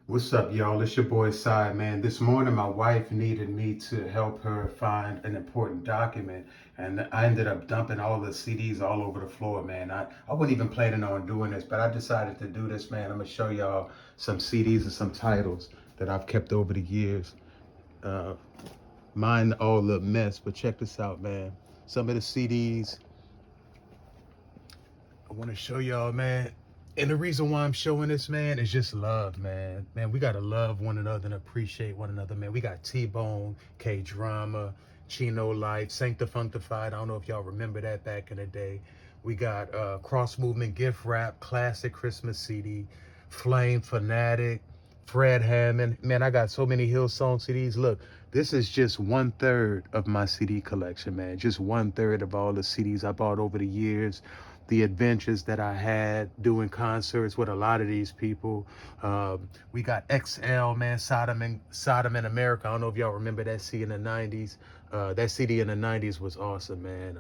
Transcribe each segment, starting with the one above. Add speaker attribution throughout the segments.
Speaker 1: What's up, y'all? It's your boy Cy, man. This morning, my wife needed me to help her find an important document, and I ended up dumping all the CDs all over the floor, man. I wasn't even planning on doing this, but I decided to do this, man. I'm gonna show y'all some CDs and some titles that I've kept over the years. Uh, Mine all look mess, but check this out, man. Some of the CDs I want to show y'all, man. And the reason why I'm showing this, man, is just love, man. Man, we got to love one another and appreciate one another, man. We got T-Bone, K-Drama, Chino Life, Sanctifunctified. I don't know if y'all remember that back in the day. We got Cross Movement Gift Wrap, Classic Christmas CD, Flame Fanatic, Fred Hammond. Man, I got so many Hillsong CDs. Look, this is just 1/3 of my CD collection, man. Just 1/3 of all the CDs I bought over the years, the adventures that I had doing concerts with a lot of these people. We got XL, man, Sodom in America. I don't know if y'all remember that CD in the 90s. That CD in the 90s was awesome, man.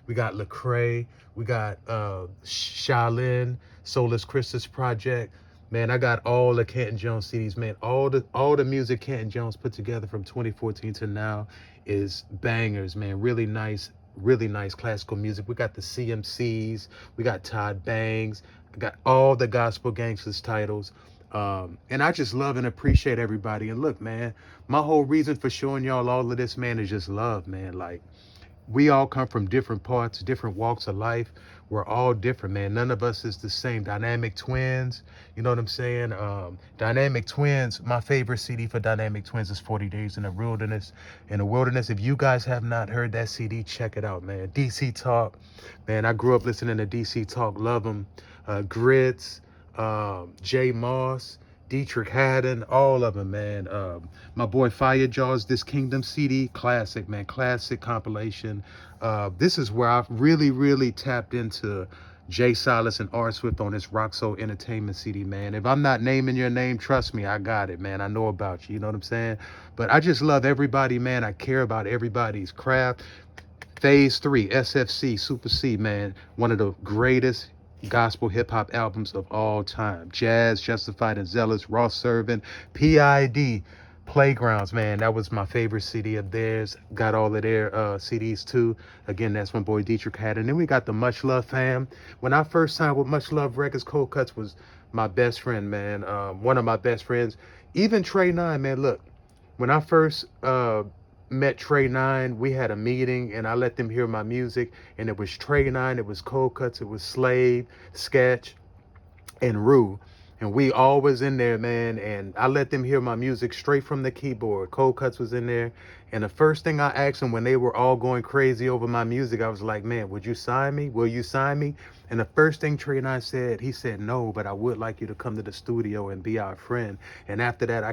Speaker 1: We got Lecrae. We got Shaolin, Solus Christus Project. Man, I got all the Canton Jones CDs, man. All the music Canton Jones put together from 2014 to now is bangers, man. Really nice classical music. We got the CMCs, we got Todd Bangs, I got all the Gospel Gangsters titles. And I just love and appreciate everybody. And look, man, my whole reason for showing y'all all of this, man, is just love, man. Like, we all come from different parts, different walks of life. We're all different, man. None of us is the same. Dynamic Twins, you know what I'm saying? Dynamic Twins, my favorite CD for Dynamic Twins is 40 Days in the Wilderness. If you guys have not heard that CD, check it out, man. DC Talk, man, I grew up listening to DC Talk, love them. Grits, Jay Moss, Dietrich Haddon, all of them, man. My boy Fire Jaws, This Kingdom CD, classic, man, classic compilation. This is where I've really tapped into Jay Silas and R Swift on this Rock Soul Entertainment CD, man. If I'm not naming your name, trust me, I got it, man. I know about you, you know what I'm saying? But I just love everybody, man. I care about everybody's craft. Phase 3, SFC, Super C, man. One of the greatest gospel hip hop albums of all time. Jazz, Justified and Zealous, Raw Servant, PID, Playgrounds, man. That was my favorite CD of theirs. Got all of their CDs too. Again, that's my boy Dietrich had. And then we got the Much Love fam. When I first signed with Much Love Records, Cold Cuts was my best friend, man. One of my best friends. Even Tre9, man. Look, when I first met Tre9, we had a meeting and I let them hear my music, and it was Tre9, it was Cold Cuts, it was Slave, Sketch, and Rue. And we all was in there, man, and I let them hear my music straight from the keyboard. Cold Cuts was in there. And the first thing I asked them when they were all going crazy over my music, I was like, man, would you sign me? Will you sign me? And the first thing Tre9 said, he said, no, but I would like you to come to the studio and be our friend. And after that,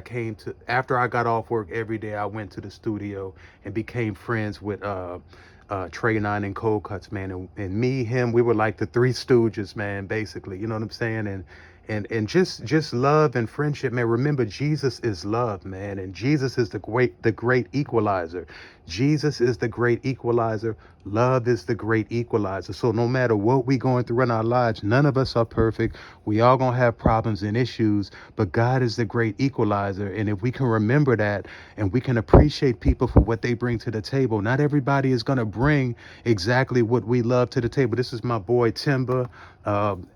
Speaker 1: after I got off work every day, I went to the studio and became friends with Tre9 and Cold Cuts, man. And me, him, we were like the Three Stooges, man, basically. You know what I'm saying? And just love and friendship, man. Remember, Jesus is love, man, and Jesus is the great equalizer. Jesus is the great equalizer. Love is the great equalizer. So no matter what we going through in our lives, none of us are perfect. We all gonna have problems and issues, but God is the great equalizer. And if we can remember that and we can appreciate people for what they bring to the table, not everybody is gonna bring exactly what we love to the table. This is my boy Timber.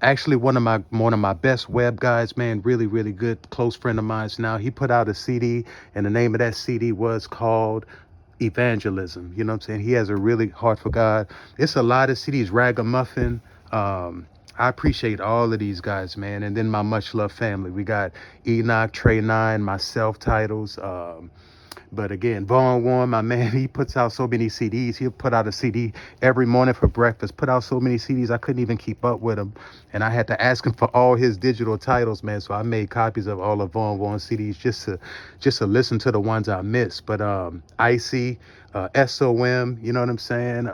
Speaker 1: Actually one of my best web guys, man, really good close friend of mine now. He put out a CD, and the name of that CD was called Evangelism. You know what I'm saying? He has a really heart for God. It's a lot of CDs. Ragamuffin. I appreciate all of these guys, man. And then my Much Love family. We got Enoch, Tre9, myself titles. But again, Vaughn Warren, my man, he puts out so many CDs. He'll put out a CD every morning for breakfast. Put out so many CDs, I couldn't even keep up with him. And I had to ask him for all his digital titles, man. So I made copies of all of Vaughn Warren CDs just to listen to the ones I missed. But Icy, SOM, you know what I'm saying?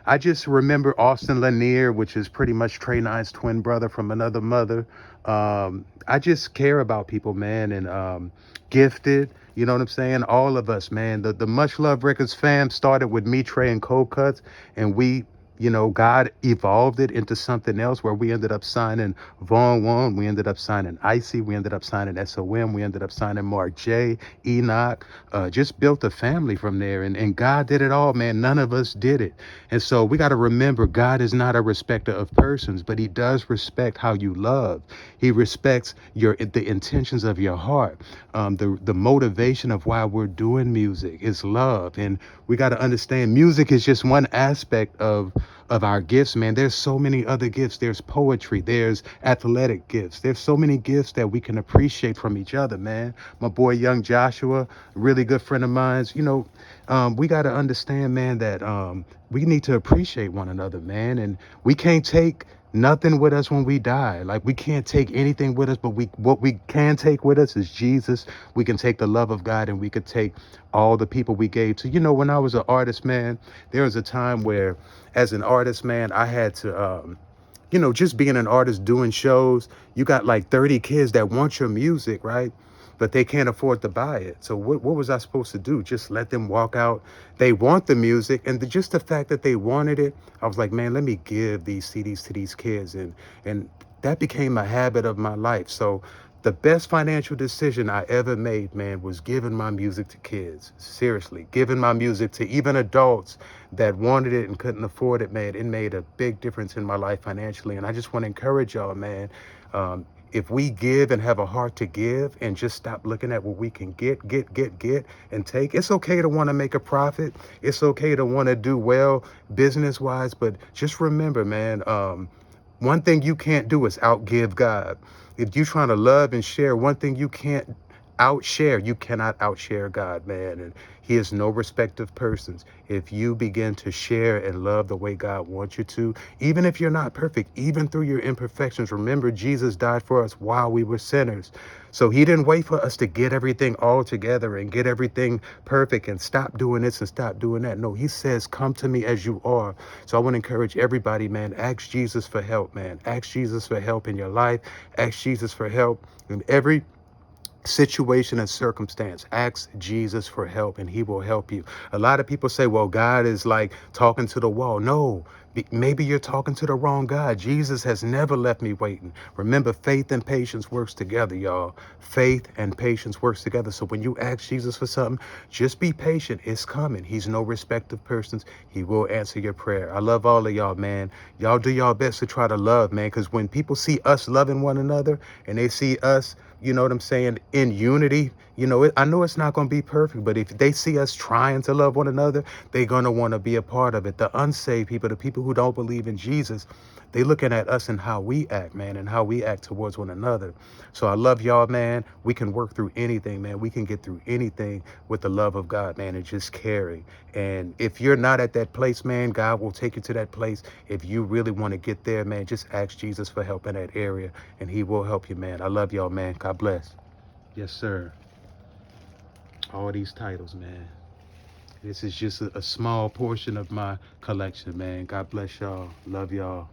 Speaker 1: I just remember Austin Lanier, which is pretty much Tre9's twin brother from another mother. I just care about people, man, and Gifted. You know what I'm saying? All of us, man. The Much Love Records fam started with me, Trey, and Cold Cuts, and we you know, God evolved it into something else where we ended up signing Vaughn One, we ended up signing Icy, we ended up signing SOM, we ended up signing Mark J, Enoch, just built a family from there. And God did it all, man. None of us did it. And so we got to remember, God is not a respecter of persons, but he does respect how you love. He respects the intentions of your heart. The motivation of why we're doing music is love. And we got to understand music is just one aspect of our gifts, man. There's so many other gifts. There's poetry, there's athletic gifts, there's so many gifts that we can appreciate from each other, man. My boy young Joshua, a really good friend of mine, you know, we got to understand, man, that we need to appreciate one another, man. And we can't take nothing with us when we die. Like, we can't take anything with us, but what we can take with us is Jesus. We can take the love of God, and we could take all the people we gave to. You know, when I was an artist, man, there was a time where as an artist, man, I had to you know, just being an artist doing shows, you got like 30 kids that want your music, right? But they can't afford to buy it. So what was I supposed to do? Just let them walk out? They want the music, and just the fact that they wanted it, I was like, man, let me give these CDs to these kids. And that became a habit of my life. So the best financial decision I ever made, man, was giving my music to kids. Seriously, giving my music to even adults that wanted it and couldn't afford it, man. It made a big difference in my life financially. And I just want to encourage y'all, man. If we give and have a heart to give and just stop looking at what we can get and take, it's okay to want to make a profit. It's okay to want to do well business wise, but just remember, man, one thing you can't do is outgive God. If you're trying to love and share, one thing you can't outshare, you cannot outshare God, man. And he is no respect of persons. If you begin to share and love the way God wants you to, even if you're not perfect, even through your imperfections, remember Jesus died for us while we were sinners. So he didn't wait for us to get everything all together and get everything perfect and stop doing this and stop doing that. No, he says, come to me as you are. So I want to encourage everybody, man, ask Jesus for help, man. Ask Jesus for help in your life. Ask Jesus for help in every situation and circumstance. Ask Jesus for help, and he will help you. A lot of people say, well, God is like talking to the wall. No, maybe you're talking to the wrong God. Jesus has never left me waiting. Remember, faith and patience works together, y'all. Faith and patience works together. So when you ask Jesus for something, just be patient. It's coming. He's no respect of persons. He will answer your prayer. I love all of y'all, man. Y'all do y'all best to try to love, man, because when people see us loving one another and they see us, you know what I'm saying, in unity, you know, I know it's not going to be perfect, but if they see us trying to love one another, they're going to want to be a part of it. The unsaved people, the people who don't believe in Jesus, they looking at us and how we act, man, and how we act towards one another. So I love y'all, man. We can work through anything, man. We can get through anything with the love of God, man, and just carry. And if you're not at that place, man, God will take you to that place. If you really want to get there, man, just ask Jesus for help in that area, and he will help you, man. I love y'all, man. God bless. Yes, sir. All these titles, man. This is just a small portion of my collection, man. God bless y'all. Love y'all.